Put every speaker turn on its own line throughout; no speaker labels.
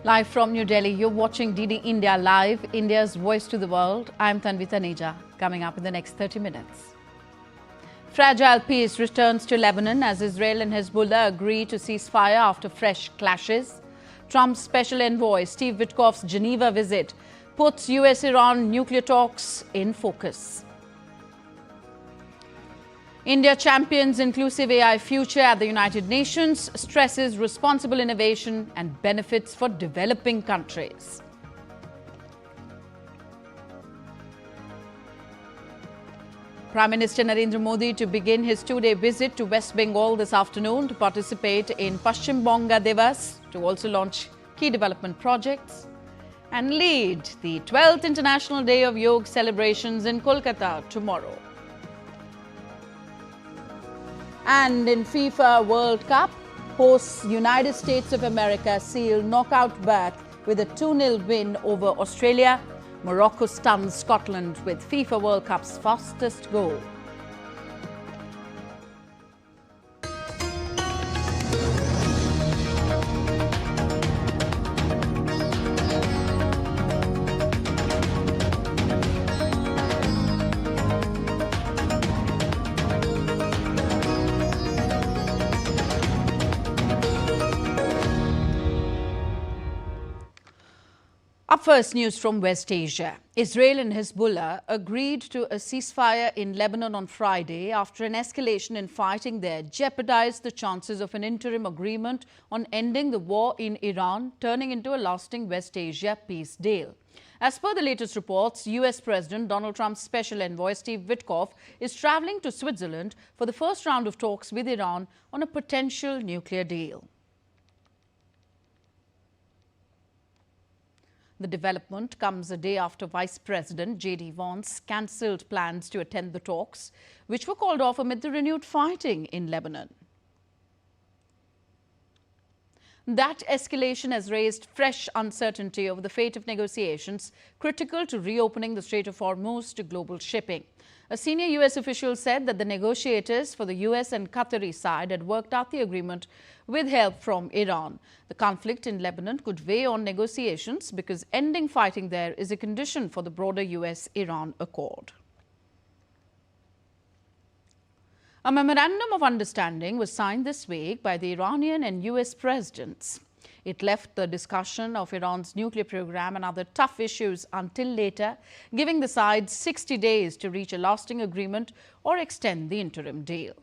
Live from New Delhi, you're watching DD India Live, India's voice to the world. I'm Tanvi Taneja. Coming up in the next 30 minutes. Fragile peace returns to Lebanon as Israel and Hezbollah agree to cease fire after fresh clashes. Trump's special envoy Steve Witkoff's Geneva visit puts US-Iran nuclear talks in focus. India champions inclusive AI future at the United Nations, stresses responsible innovation and benefits for developing countries. Prime Minister Narendra Modi to begin his two-day visit to West Bengal this afternoon to participate in Paschim Banga Divas, to also launch key development projects and lead the 12th International Day of Yoga celebrations in Kolkata tomorrow. And in FIFA World Cup, hosts United States of America seal knockout berth with a 2-0 win over Australia. Morocco stuns Scotland with FIFA World Cup's fastest goal. Up first, news from West Asia. Israel and Hezbollah agreed to a ceasefire in Lebanon on Friday after an escalation in fighting there jeopardized the chances of an interim agreement on ending the war in Iran, turning into a lasting West Asia peace deal. As per the latest reports, US President Donald Trump's special envoy Steve Witkoff is traveling to Switzerland for the first round of talks with Iran on a potential nuclear deal. The development comes a day after Vice President J.D. Vance cancelled plans to attend the talks, which were called off amid the renewed fighting in Lebanon. That escalation has raised fresh uncertainty over the fate of negotiations critical to reopening the Strait of Hormuz to global shipping. A senior U.S. official said that the negotiators for the U.S. and Qatari side had worked out the agreement with help from Iran. The conflict in Lebanon could weigh on negotiations because ending fighting there is a condition for the broader U.S.-Iran accord. A memorandum of understanding was signed this week by the Iranian and U.S. presidents. It left the discussion of Iran's nuclear program and other tough issues until later, giving the sides 60 days to reach a lasting agreement or extend the interim deal.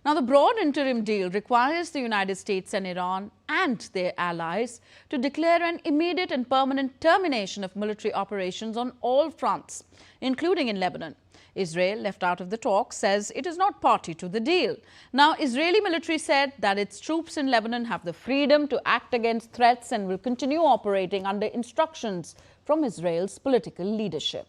Now, the broad interim deal requires the United States and Iran and their allies to declare an immediate and permanent termination of military operations on all fronts, including in Lebanon. Israel, left out of the talks, says it is not party to the deal. Now, Israeli military said that its troops in Lebanon have the freedom to act against threats and will continue operating under instructions from Israel's political leadership.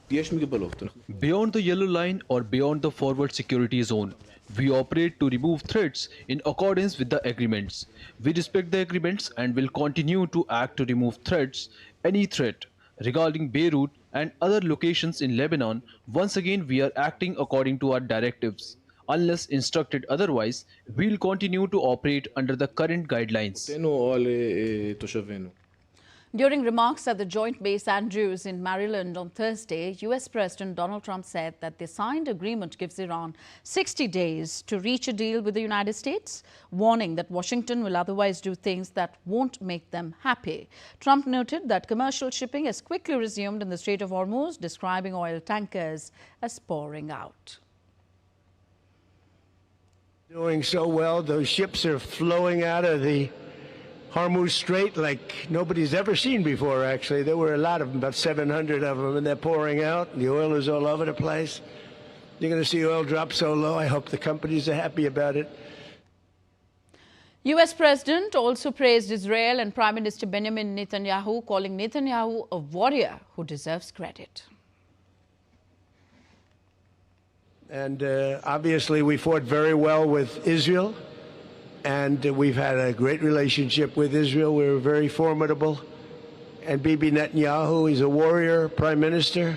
Beyond the yellow line or beyond the forward security zone, we operate to remove threats in accordance with the agreements. We respect the agreements and will continue to act to remove threats, any threat. Regarding Beirut and other locations in Lebanon, once again we are acting according to our directives. Unless instructed otherwise, we will continue to operate under the current guidelines.
During remarks at the Joint Base Andrews in Maryland on Thursday, U.S. President Donald Trump said that the signed agreement gives Iran 60 days to reach a deal with the United States, warning that Washington will otherwise do things that won't make them happy. Trump noted that commercial shipping has quickly resumed in the Strait of Hormuz, describing oil tankers as pouring out.
Doing so well, those ships are flowing out of the Hormuz Strait like nobody's ever seen before, actually. There were a lot of them, about 700 of them, and they're pouring out. The oil is all over the place. You're going to see oil drop so low. I hope the companies are happy about it.
U.S. President also praised Israel and Prime Minister Benjamin Netanyahu, calling Netanyahu a warrior who deserves credit.
And obviously, we fought very well with Israel. And we've had a great relationship with Israel. We're very formidable. And Bibi Netanyahu, he's a warrior prime minister,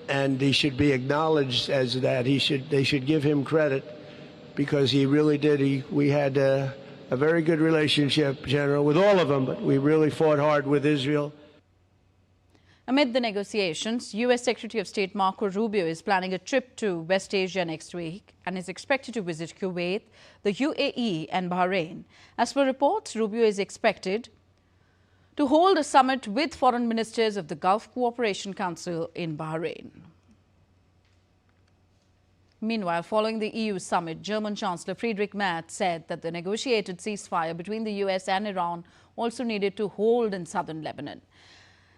and he should be acknowledged as that. They should give him credit. because he really did. We had a very good relationship, General, with all of them, but we really fought hard with Israel.
Amid the negotiations, U.S. Secretary of State Marco Rubio is planning a trip to West Asia next week and is expected to visit Kuwait, the UAE and Bahrain. As per reports, Rubio is expected to hold a summit with foreign ministers of the Gulf Cooperation Council in Bahrain. Meanwhile, following the EU summit, German Chancellor Friedrich Merz said that the negotiated ceasefire between the US and Iran also needed to hold in southern Lebanon.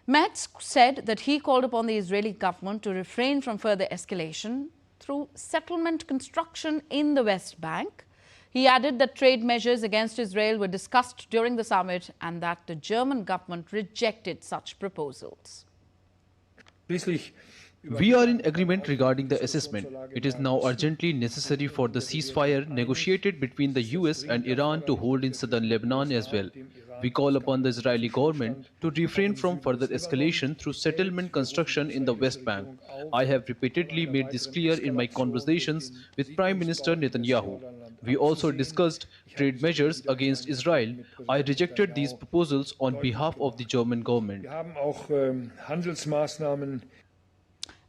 Merz said that he called upon the Israeli government to refrain from further escalation through settlement construction in the West Bank. He added that trade measures against Israel were discussed during the summit and that the German government rejected such proposals.
We are in agreement regarding the assessment. It is now urgently necessary for the ceasefire negotiated between the US and Iran to hold in southern Lebanon as well. We call upon the Israeli government to refrain from further escalation through settlement construction in the West Bank. I have repeatedly made this clear in my conversations with Prime Minister Netanyahu. We also discussed trade measures against Israel. I rejected these proposals on behalf of the German government.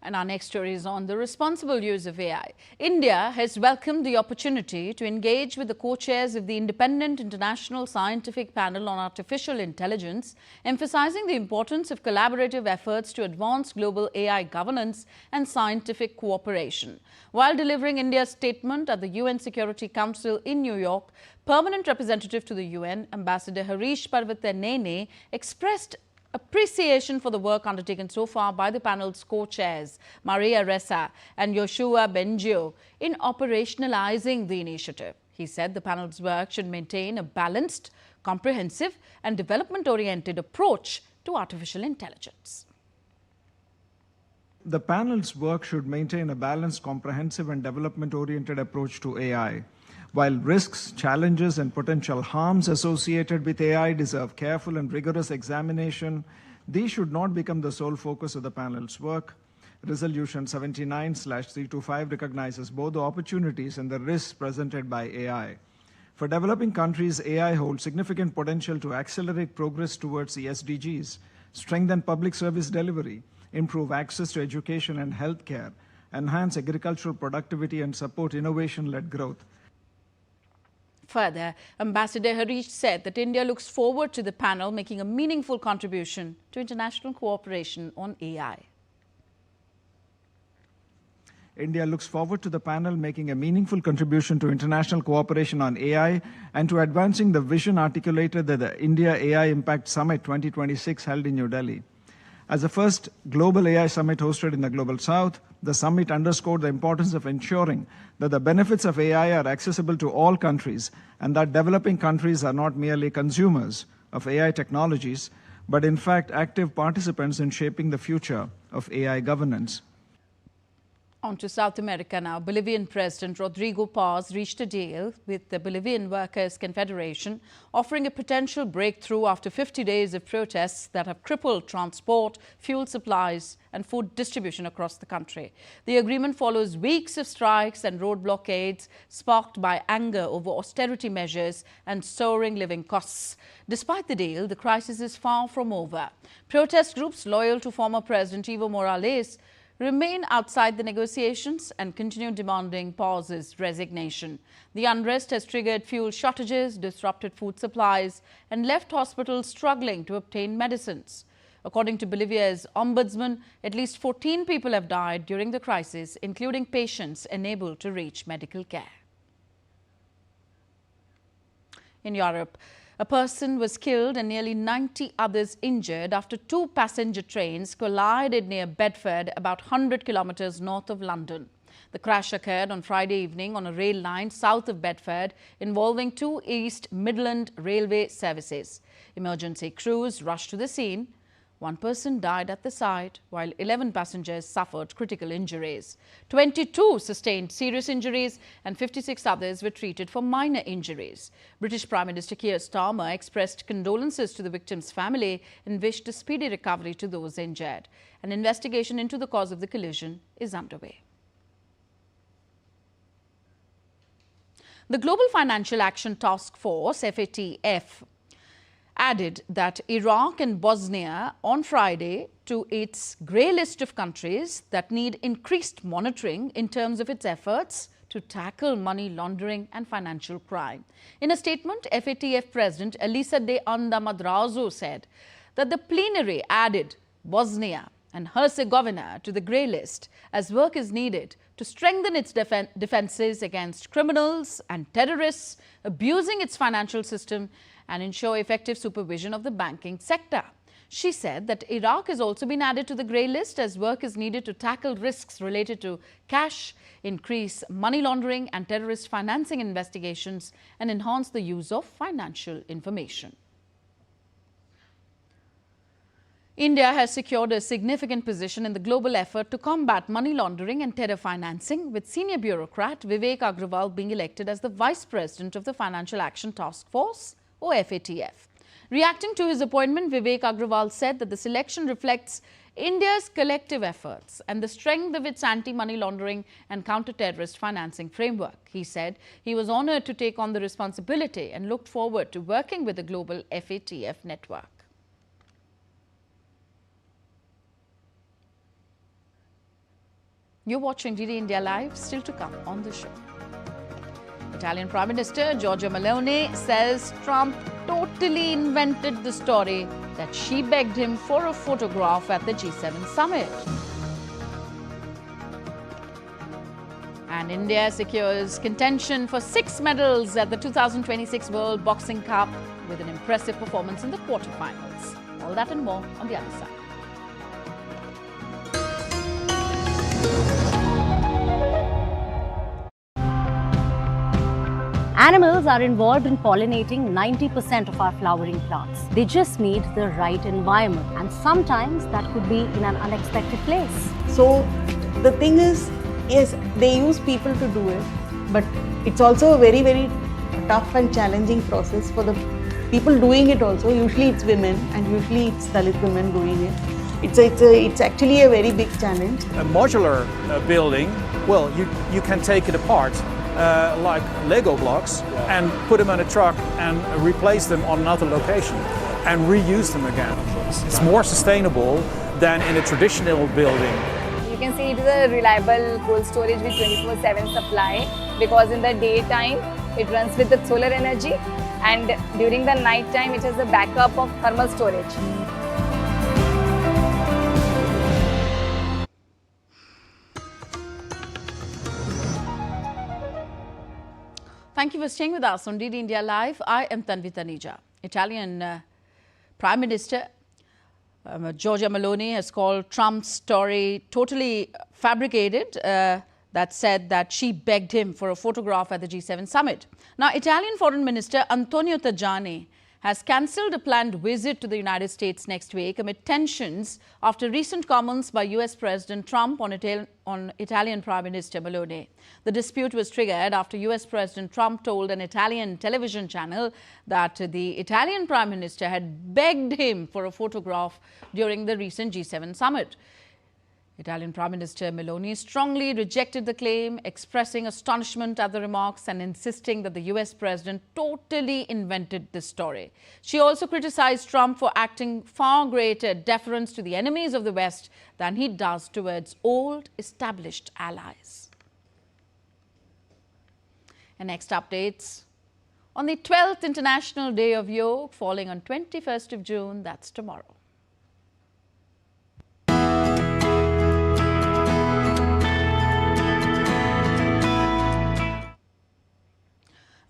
And our next story is on the responsible use of AI. India has welcomed the opportunity to engage with the co-chairs of the Independent International Scientific Panel on Artificial Intelligence, emphasizing the importance of collaborative efforts to advance global AI governance and scientific cooperation. While delivering India's statement at the UN Security Council in New York, permanent representative to the UN, Ambassador Harish Parvathanene, expressed appreciation for the work undertaken so far by the panel's co-chairs, Maria Ressa and Yoshua Bengio, in operationalizing the initiative. He said the panel's work should maintain a balanced, comprehensive and development-oriented approach to artificial intelligence.
The panel's work should maintain a balanced, comprehensive and development-oriented approach to AI. While risks, challenges and potential harms associated with AI deserve careful and rigorous examination, these should not become the sole focus of the panel's work. Resolution 79/325 recognizes both the opportunities and the risks presented by AI. For developing countries, AI holds significant potential to accelerate progress towards the SDGs, strengthen public service delivery, improve access to education and healthcare, enhance agricultural productivity and support innovation-led growth.
Further, Ambassador Harish said that India looks forward to the panel making a meaningful contribution to international cooperation on AI.
India looks forward to the panel making a meaningful contribution to international cooperation on AI and to advancing the vision articulated at the India AI Impact Summit 2026 held in New Delhi. As the first global AI summit hosted in the Global South, the summit underscored the importance of ensuring that the benefits of AI are accessible to all countries and that developing countries are not merely consumers of AI technologies, but in fact active participants in shaping the future of AI governance.
On to South America now. Bolivian President Rodrigo Paz reached a deal with the Bolivian Workers' Confederation, offering a potential breakthrough after 50 days of protests that have crippled transport, fuel supplies and food distribution across the country. The agreement follows weeks of strikes and road blockades sparked by anger over austerity measures and soaring living costs. Despite the deal, the crisis is far from over. Protest groups loyal to former President Evo Morales remain outside the negotiations and continue demanding Paz's resignation. The unrest has triggered fuel shortages, disrupted food supplies and left hospitals struggling to obtain medicines. According to Bolivia's ombudsman, at least 14 people have died during the crisis, including patients unable to reach medical care. In Europe, a person was killed and nearly 90 others injured after two passenger trains collided near Bedford, about 100 kilometers north of London. The crash occurred on Friday evening on a rail line south of Bedford, involving two East Midland Railway services. Emergency crews rushed to the scene. One person died at the site, while 11 passengers suffered critical injuries. 22 sustained serious injuries and 56 others were treated for minor injuries. British Prime Minister Keir Starmer expressed condolences to the victims' family and wished a speedy recovery to those injured. An investigation into the cause of the collision is underway. The Global Financial Action Task Force, FATF, added that Iraq and Bosnia on Friday to its grey list of countries that need increased monitoring in terms of its efforts to tackle money laundering and financial crime. In a statement, FATF President Elisa de Anda Madrazo said that the plenary added Bosnia and Herzegovina to the grey list as work is needed to strengthen its defences against criminals and terrorists abusing its financial system and ensure effective supervision of the banking sector. She said that Iraq has also been added to the grey list as work is needed to tackle risks related to cash, increase money laundering and terrorist financing investigations, and enhance the use of financial information. India has secured a significant position in the global effort to combat money laundering and terror financing, with senior bureaucrat Vivek Agrawal being elected as the Vice President of the Financial Action Task Force, or FATF. Reacting to his appointment, Vivek Agrawal said that the selection reflects India's collective efforts and the strength of its anti-money laundering and counter-terrorist financing framework. He said he was honoured to take on the responsibility and looked forward to working with the global FATF network. You're watching DD India Live, still to come on the show. Italian Prime Minister Giorgia Meloni says Trump totally invented the story that she begged him for a photograph at the G7 summit. And India secures contention for 6 medals at the 2026 World Boxing Cup with an impressive performance in the quarterfinals. All that and more on the other side.
Animals are involved in pollinating 90% of our flowering plants. They just need the right environment, and sometimes that could be in an unexpected place.
So the thing is, yes, they use people to do it, but it's also a very, very tough and challenging process for the people doing it also. Usually it's women, and usually it's Dalit women doing it. It's actually a very big challenge.
A modular building, well, you can take it apart like Lego blocks and put them on a truck and replace them on another location and reuse them again. It's more sustainable than in a traditional building.
You can see it is a reliable cold storage with 24/7 supply, because in the daytime it runs with the solar energy, and during the night time it has a backup of thermal storage.
Thank you for staying with us on DD India Live. I am Tanvi Taneja. Italian Prime Minister Giorgia Meloni has called Trump's story totally fabricated. That said that she begged him for a photograph at the G7 summit. Now, Italian Foreign Minister Antonio Tajani has cancelled a planned visit to the United States next week amid tensions after recent comments by US President Trump on Italian Prime Minister Meloni. The dispute was triggered after US President Trump told an Italian television channel that the Italian Prime Minister had begged him for a photograph during the recent G7 summit. Italian Prime Minister Meloni strongly rejected the claim, expressing astonishment at the remarks and insisting that the US president totally invented this story. She also criticized Trump for acting far greater deference to the enemies of the West than he does towards old established allies. And next updates. On the 12th International Day of Yoga, falling on 21st of June, that's tomorrow.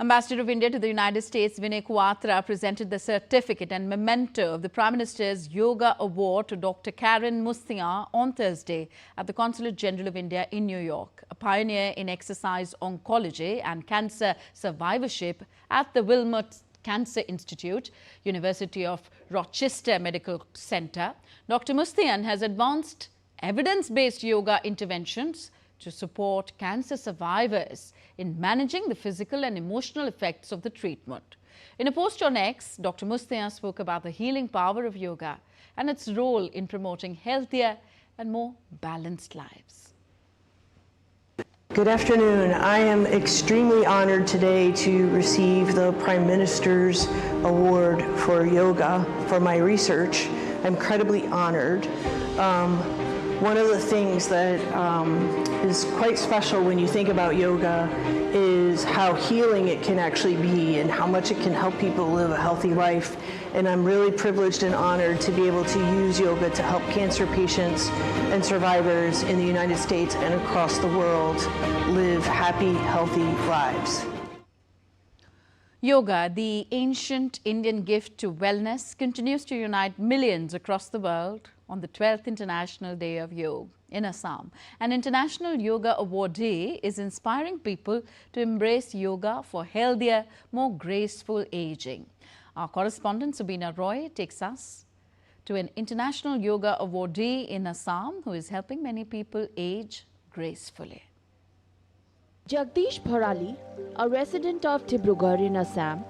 Ambassador of India to the United States Vinay Quatra presented the certificate and memento of the Prime Minister's Yoga Award to Dr. Karen Mustian on Thursday at the Consulate General of India in New York. A pioneer in exercise oncology and cancer survivorship at the Wilmot Cancer Institute, University of Rochester Medical Center, Dr. Mustian has advanced evidence-based yoga interventions to support cancer survivors in managing the physical and emotional effects of the treatment. In a post on X, Dr. Mustian spoke about the healing power of yoga and its role in promoting healthier and more balanced lives.
Good afternoon. I am extremely honored today to receive the Prime Minister's Award for Yoga for my research. I'm incredibly honored. One of the things that is quite special when you think about yoga is how healing it can actually be and how much it can help people live a healthy life. And I'm really privileged and honored to be able to use yoga to help cancer patients and survivors in the United States and across the world live happy, healthy lives.
Yoga, the ancient Indian gift to wellness, continues to unite millions across the world on the 12th International Day of Yoga in Assam. An International Yoga Awardee is inspiring people to embrace yoga for healthier, more graceful aging. Our correspondent Subina Roy takes us to an International Yoga Awardee in Assam who is helping many people age gracefully.
Jagdish Bharali, a resident of Dibrugarh in Assam,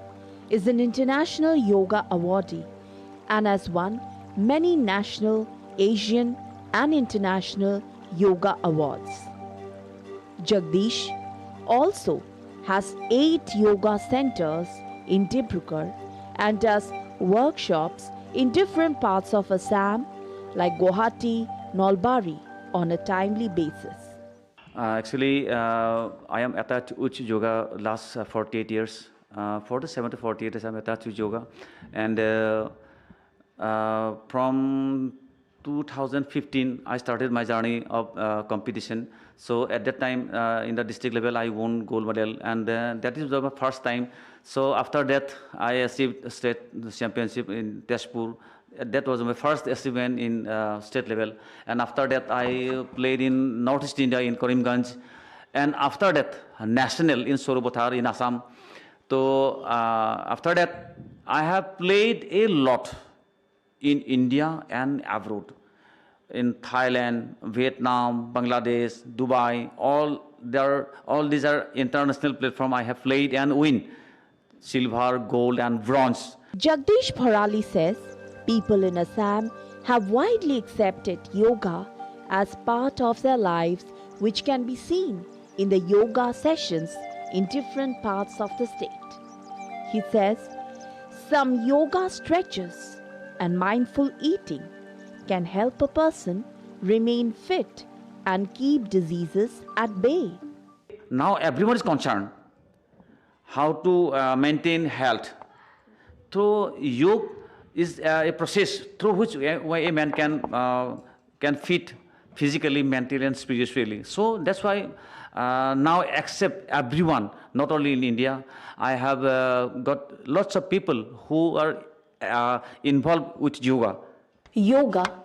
is an International Yoga Awardee and has won many national, Asian and international yoga awards. Jagdish also has 8 yoga centers in Dibrugarh and does workshops in different parts of Assam like Guwahati, Nalbari on a timely basis.
Actually, I am attached to yoga last 48 years. 47 to 48 years I am attached to yoga. And from 2015, I started my journey of competition. So at that time, in the district level, I won gold medal. And that is my first time. So after that, I achieved state championship in Tezpur. That was my first achievement in state level. And after that, I played in Northeast India in Karimganj. And after that, national in Sorobothar in Assam. So after that, I have played a lot in India and abroad. In Thailand, Vietnam, Bangladesh, Dubai, all these are international platforms I have played and win silver, gold and bronze.
Jagdish Bharali says people in Assam have widely accepted yoga as part of their lives, which can be seen in the yoga sessions in different parts of the state. He says some yoga stretches and mindful eating can help a person remain fit and keep diseases at bay.
Now everyone is concerned how to maintain health. Through yoga is a process through which a man can fit physically, mentally and spiritually. So that's why now accept everyone, not only in India. I have got lots of people who are involved with yoga.
Yoga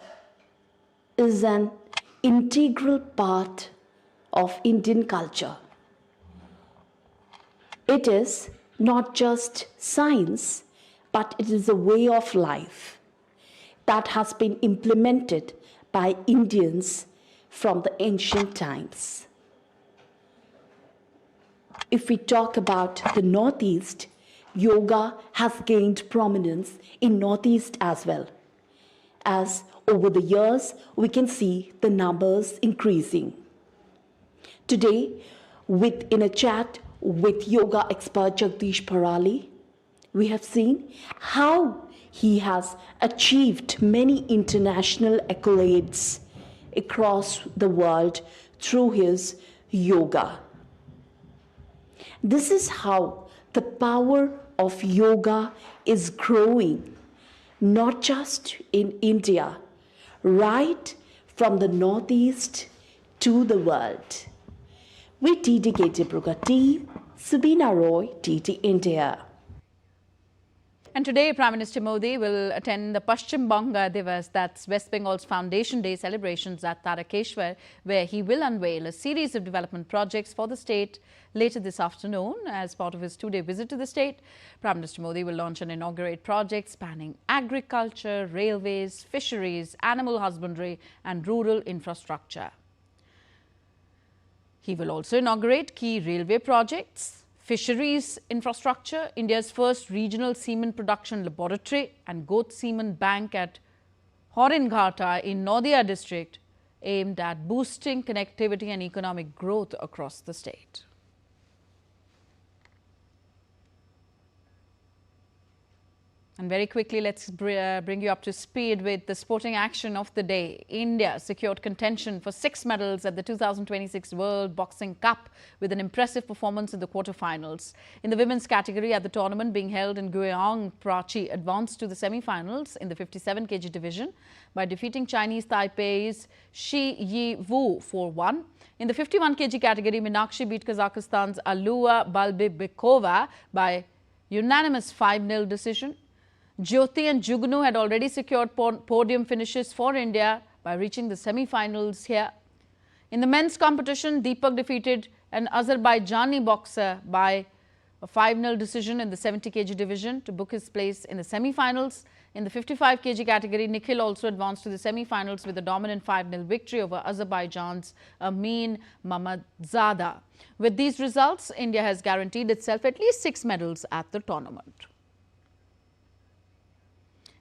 is an integral part of Indian culture. It is not just science, but it is a way of life that has been implemented by Indians from the ancient times. If we talk about the Northeast, yoga has gained prominence in Northeast as well. As over the years, we can see the numbers increasing. Today, in a chat with yoga expert Jagdish Bharali, we have seen how he has achieved many international accolades across the world through his yoga. This is how the power of yoga is growing, not just in India, right from the Northeast to the world. With TDK Dibrugarh team, Subina Roy, TT India.
And today, Prime Minister Modi will attend the Paschim Banga Divas, that's West Bengal's Foundation Day celebrations at Tarakeshwar, where he will unveil a series of development projects for the state later this afternoon. As part of his 2-day visit to the state, Prime Minister Modi will launch and inaugurate projects spanning agriculture, railways, fisheries, animal husbandry and rural infrastructure. He will also inaugurate key railway projects, fisheries infrastructure, India's first regional semen production laboratory and goat semen bank at Horinghata in Nadia district, aimed at boosting connectivity and economic growth across the state. And very quickly, let's bring you up to speed with the sporting action of the day. India secured contention for 6 medals at the 2026 World Boxing Cup with an impressive performance in the quarterfinals. In the women's category at the tournament being held in Guiyang, Prachi advanced to the semi-finals in the 57 kg division by defeating Chinese Taipei's Shi Yi Wu 4-1. In the 51 kg category, Meenakshi beat Kazakhstan's Alua Balbibekova by unanimous 5-0 decision. Jyoti and Jugnu had already secured podium finishes for India by reaching the semi-finals here. In the men's competition, Deepak defeated an Azerbaijani boxer by a 5-0 decision in the 70 kg division to book his place in the semi-finals. In the 55 kg category, Nikhil also advanced to the semi-finals with a dominant 5-0 victory over Azerbaijan's Amin Mamadzada. With these results, India has guaranteed itself at least 6 medals at the tournament.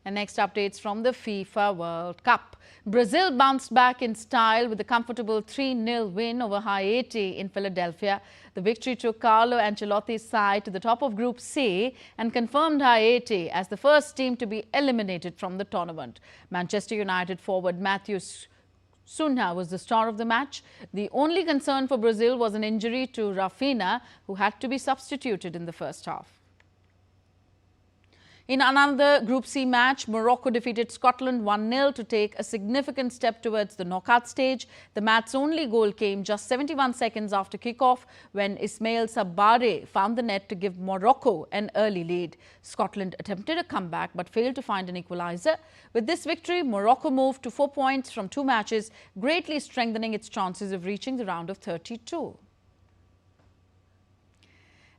And next updates from the FIFA World Cup. Brazil bounced back in style with a comfortable 3-0 win over Haiti in Philadelphia. The victory took Carlo Ancelotti's side to the top of Group C and confirmed Haiti as the first team to be eliminated from the tournament. Manchester United forward Matthew Cunha was the star of the match. The only concern for Brazil was an injury to Rafinha, who had to be substituted in the first half. In another Group C match, Morocco defeated Scotland 1-0 to take a significant step towards the knockout stage. The match's only goal came just 71 seconds after kickoff when Ismail Sabare found the net to give Morocco an early lead. Scotland attempted a comeback but failed to find an equaliser. With this victory, Morocco moved to 4 points from 2 matches, greatly strengthening its chances of reaching the round of 32.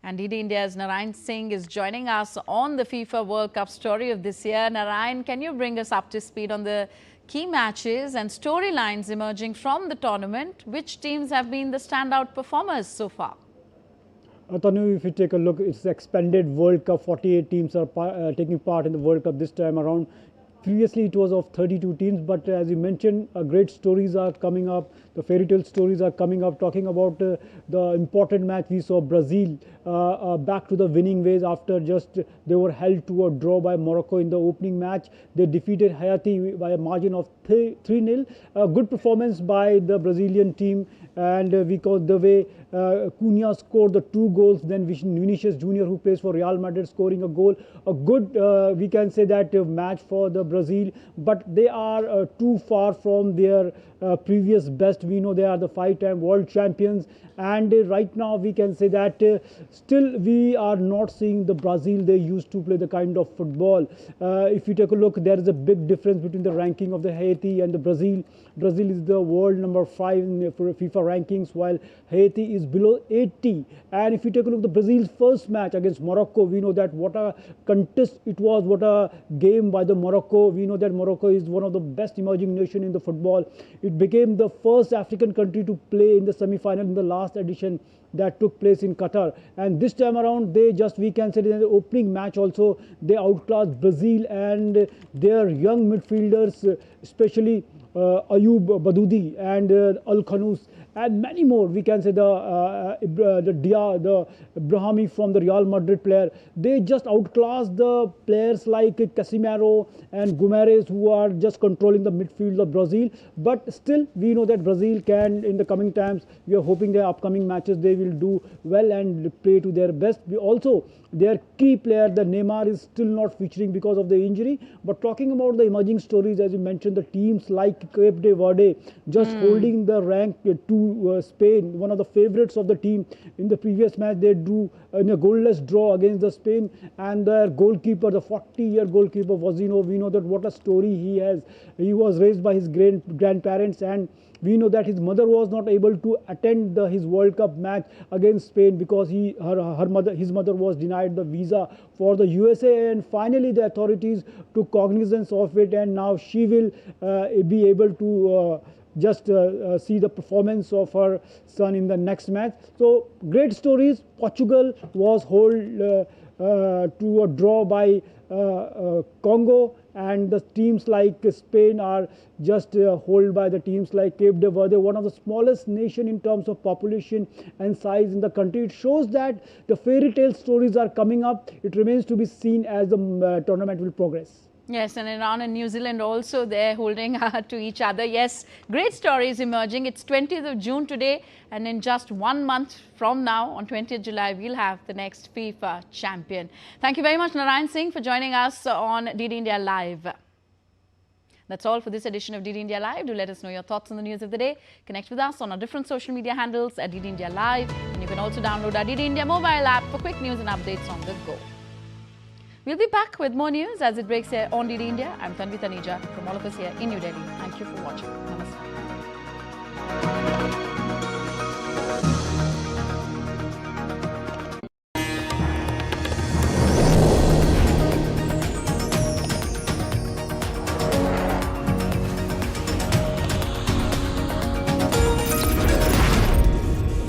And DD India's Narayan Singh is joining us on the FIFA World Cup story of this year. Narayan, can you bring us up to speed on the key matches and storylines emerging from the tournament? Which teams have been the standout performers so far?
Tanu, if you take a look, it's the expanded World Cup. 48 teams are taking part in the World Cup this time around. Previously, it was of 32 teams, but as you mentioned, great stories are coming up. The fairy tale stories are coming up, talking about the important match we saw Brazil back to the winning ways after just they were held to a draw by Morocco in the opening match. They defeated Haiti by a margin of 3-0. Good performance by the Brazilian team, and because the way Cunha scored the 2 goals, then Vinicius Junior, who plays for Real Madrid, scoring a goal. A good, we can say that match for the Brazil, but they are too far from their previous best. We know they are the 5-time world champions, and right now we can say that still we are not seeing the Brazil they used to play the kind of football. If you take a look, there is a big difference between the ranking of the Haiti and the Brazil. Brazil is the world number 5 in FIFA rankings, while Haiti is below 80. And if you take a look at the Brazil's first match against Morocco, we know that what a contest it was, what a game by the Morocco. We know that Morocco is one of the best emerging nation in the football. It became the first African country to play in the semi-final in the last edition that took place in Qatar. And this time around, they just, we can say in the opening match also, they outclassed Brazil, and their young midfielders, especially Ayub Badoudi and Al Khanous and many more. We can say the Brahimi from the Real Madrid player. They just outclassed the players like Casemiro and Guimaraes, who are just controlling the midfield of Brazil. But still, we know that Brazil can, in the coming times, we are hoping their upcoming matches they will do well and play to their best. We also, their key player, the Neymar, is still not featuring because of the injury. But talking about the emerging stories, as you mentioned, the teams like Cape Verde just holding the rank to Spain, one of the favorites of the team. In the previous match, they drew in a goalless draw against the Spain, and their goalkeeper, the 40-year goalkeeper Vazino, we know that what a story he has. He was raised by his grandparents, and we know that his mother was not able to attend his World Cup match against Spain because his mother was denied the visa for the USA, and finally the authorities took cognizance of it, and now she will be able to just see the performance of her son in the next match. So great stories. Portugal was held to a draw by Congo, and the teams like Spain are just held by the teams like Cape de Verde, one of the smallest nation in terms of population and size in the country. It shows that the fairy tale stories are coming up. It remains to be seen as the tournament will progress.
Yes, and Iran and New Zealand also, they're holding to each other. Yes, great stories emerging. It's 20th of June today, and in just 1 month from now, on 20th July, we'll have the next FIFA champion. Thank you very much, Narayan Singh, for joining us on DD India Live. That's all for this edition of DD India Live. Do let us know your thoughts on the news of the day. Connect with us on our different social media handles at DD India Live, and you can also download our DD India mobile app for quick news and updates on the go. We'll be back with more news as it breaks here on DD India. I'm Tanvi Taneja from all of us here in New Delhi. Thank you for watching. Namaskar.